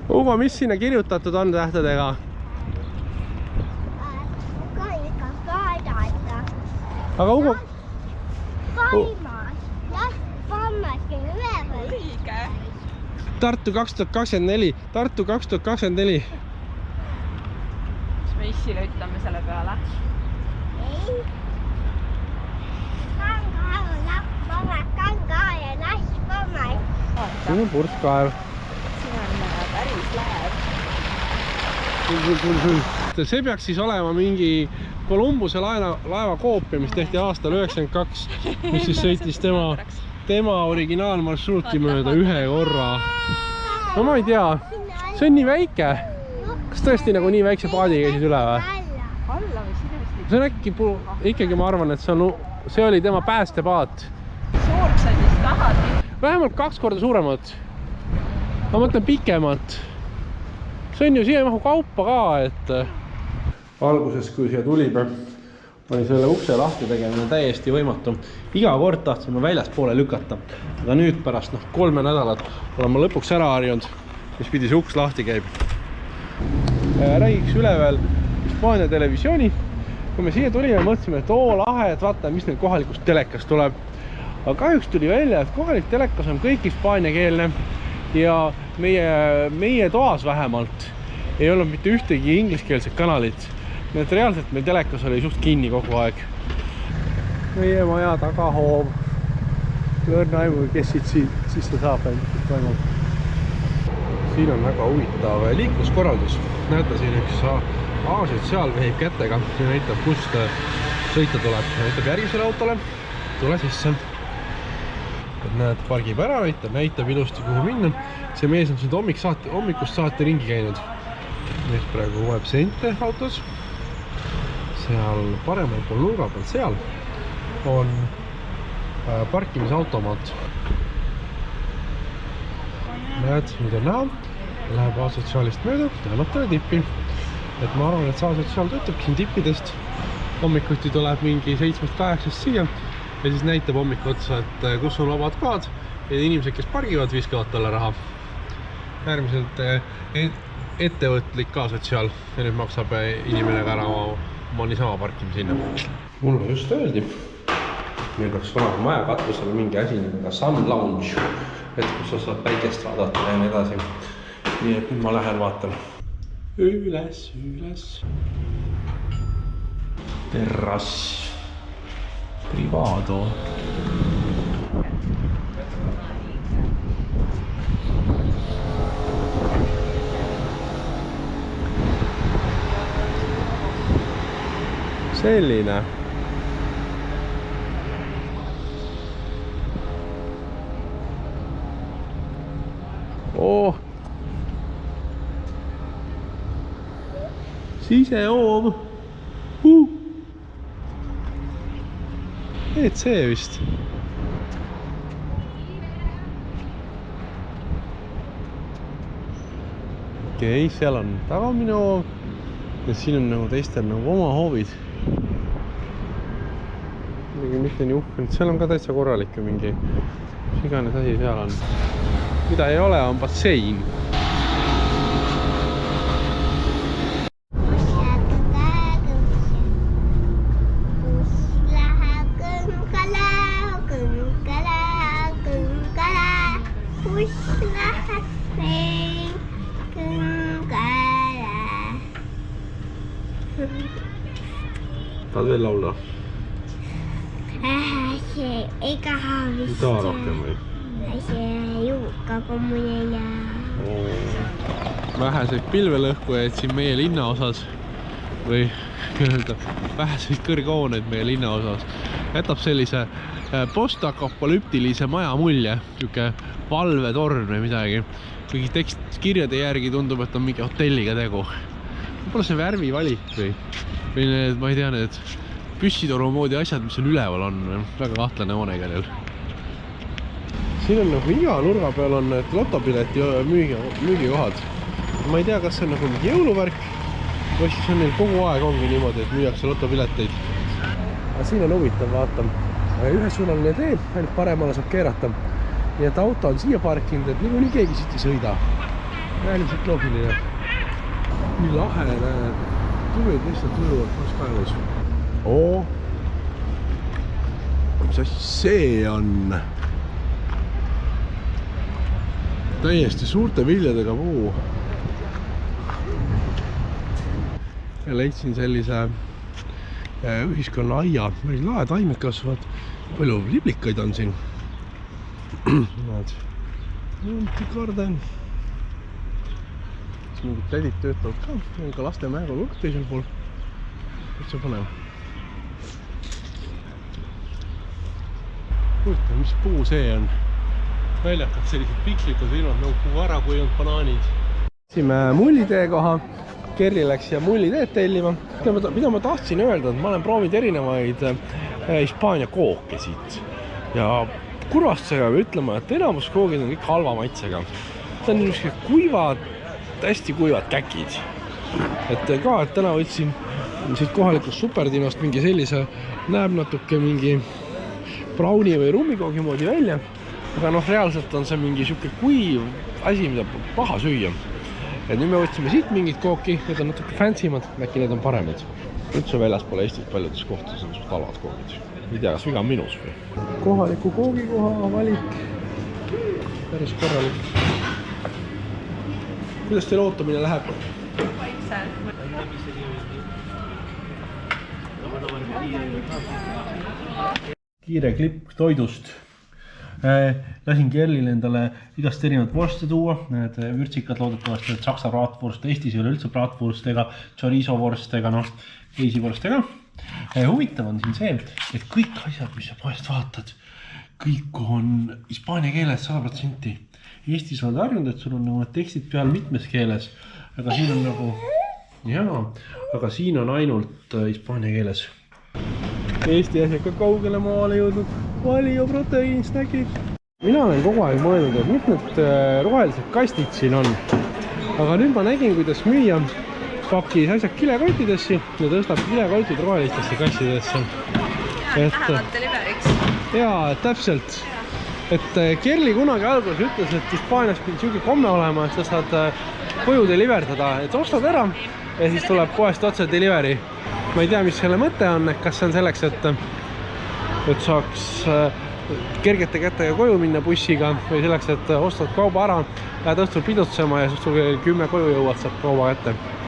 Ugo, mis sinna kirjutatud on tähtedega? Aga Ugo... Tartu 2024. Tartu 2024. Kas me Issile ütleme selle peale? Ei. Siin on purskkaev. Siin on päris läheb. See peaks siis olema mingi Columbuse laeva koopia, mis tehti aastal 92, mis siis sõitis tema originaalmarsruuti mööda ühe korra. No ma ei tea, see on nii väike. Kas tõesti nagu nii väikse paadi käisid üle või? Alla või sinust? See on ikkagi ma arvan, et see oli tema päästepaat. Suurt sa siis tahad? Vähemalt 2 korda suuremat. Ma mõtlen pikemat. See on ju siia mahu kaupa ka, et... Alguses, kui siia tulib, oli selle ukse lahti tegemine täiesti võimatu. Iga kord tahtsin ma väljast poole lükata. Aga nüüd pärast 3 nädalat olen ma lõpuks ära harjunud, mis pidi see uks lahti käib. Räägiks üle veel Hispaania televisiooni. Kui me siia tulime, mõtlesime, et lahe, et vaata, mis neil kohalikust telekast tuleb. Aga kahjuks tuli välja, et kohalik telekas on kõik hispaania keelne ja meie toas vähemalt ei olnud mitte ühtegi ingliskeelset kanalit. Nii et reaalselt meil telekas oli suht kinni kogu aeg. Meie maja tagahoov. Õrna aimu, kes siit sisse saab, mis toimub. Siin on väga huvitav liikluskoradus. Näete, siin üks A-sotsiaal vehib kätega ja näitab, kust sõita tuleb. Näitab järgmisele autole, tule sisse. Näed, pargib ära, näitab ilusti, kuhu minna. See mees on siin hommikust saati ringi käinud. Nüüd praegu uue Sente autos. Seal paremal pool nurga peal, seal on parkimisautomaat. Näed, nüüd on näha, läheb A-sotsiaalist mööda ja annab talle tippi. Et ma arvan, et see A-sotsiaal töötab siin tippidest. Hommikuti tuleb mingi 7-8 siia ja siis näitab hommiku otsa, et kus on vabad kohad ja inimesed, kes pargivad, viskavad talle raha. Äärmiselt ettevõtlik A-sotsiaal ja nüüd maksab inimene ka ära oma niisama parkima sinna. Mulle just öeldi, meil peaks olema maja katusel mingi asi nagu Sun Lounge, et kus sa saad päikest vaadata ja nii edasi. Nii et nüüd ma lähen vaatan. Üles. Terrass. Privado. Selline. Sisehoov. EC vist. Okei, seal on tagamine hoov ja siin on nagu teistel nagu oma hoovid. Mitte nii uhkend, seal on ka täitsa korralik ja mingi mis iganes asi seal on. Mida ei ole, on bassein. Tahad veel laulda? See eikä haavista. Mitä rohkem või? See juuka kommunina. Väheseid pilvelõhkujaid siin meie linnaosas või väheseid kõrghooneid meie linnaosas jätab sellise postapokalüptilise maja mulje, niisugune valvetorn või midagi. Kuigi kirjade järgi tundub, et on mingi hotelliga tegu. Võib-olla see värvivalik või need, ma ei tea, need püssitoru moodi asjad, mis on üleval on, väga kahtlane hoonega neil. Siin on nagu iga nurga peal on need lotopileti müügikohad. Ma ei tea, kas see on nagu mingi jõuluvärk või siis on neil kogu aeg ongi niimoodi, et müüakse lotopileteid. Aga siin on huvitav, vaata. Ühesuunaline tee, ainult paremale saab keerata. Nii et auto on siia parkinud, et niikuinii keegi siit ei sõida. äärmiselt loogiline. Nii lahe, näed. Tuvid lihtsalt ujuvad kaskaelus. Oo. Mis asi see on? Täiesti suurte viljadega puu. Ja leidsin sellise ühiskonna aia. Päris lahe taimed kasvavad. Palju liblikaid on siin. Näed. Karden. Siis mingid tädid töötavad ka. On ka laste mängulurk teisel pool. Üldse põnev. Kujuta, mis puu see on? Väljakad sellised piklikud ilmad nagu puu ära, kui on banaanid. Läksime mullitee koha. Kerli läks siia mulliteed tellima. Mida ma tahtsin öelda, et ma olen proovinud erinevaid Hispaania kooke siit. Ja kurvastusega peab ütlema, et enamus koogid on kõik halva maitsega. See on niisugused kuivad, hästi kuivad käkid. Et ka, et täna võtsin siit kohalikust supertinost mingi sellise, näeb natuke mingi brauni või rummikoogi moodi välja. Aga noh, reaalselt on see mingi siuke kuiv asi, mida paha süüa. Et nüüd me võtsime siit mingid kooki, need on natuke fancy'mad, äkki need on paremad. Üldse väljaspool Eestis paljudes kohtades on suht halvad koogid. Ei tea, kas viga on minus või? Kohaliku koogikoha valik. Päris korralik. Kuidas teil ootamine läheb? Kiire klipp toidust. Lasin Kerlil endale igast erinevad vorste tuua. Need vürtsikad loodetavasti, et saksa braatvorst. Eestis ei ole üldse braatvorstega, chorizo vorstega, noh, teisi vorstega. Huvitav on siin see, et kõik asjad, mis sa poest vaatad, kõik on hispaania keeles 100%. Eestis oled harjunud, et sul on nagu tekstid peal mitmes keeles, aga siin on nagu, jaa, aga siin on ainult hispaania keeles. Eesti asjad ka kaugele maale jõudnud. Valio proteiinsnäkid. Mina olen kogu aeg mõelnud, et mis need rohelised kastid siin on. Aga nüüd ma nägin, kuidas müüa pakkis asjad kilekottidesse ja tõstab kilekotid rohelistesse kastidesse. Lähevad deliveriks. Jaa, täpselt. Et Kerli kunagi alguses ütles, et Hispaanias pidi siuke komme olema, et sa saad koju deliverdada, et ostad ära ja siis tuleb poest otse deliveri. Ma ei tea, mis selle mõte on, kas see on selleks, et saaks kergete kätega koju minna bussiga või selleks, et ostad kauba ära, lähed õhtul pidutsema ja siis sul 10 koju jõuad, saab kauba kätte.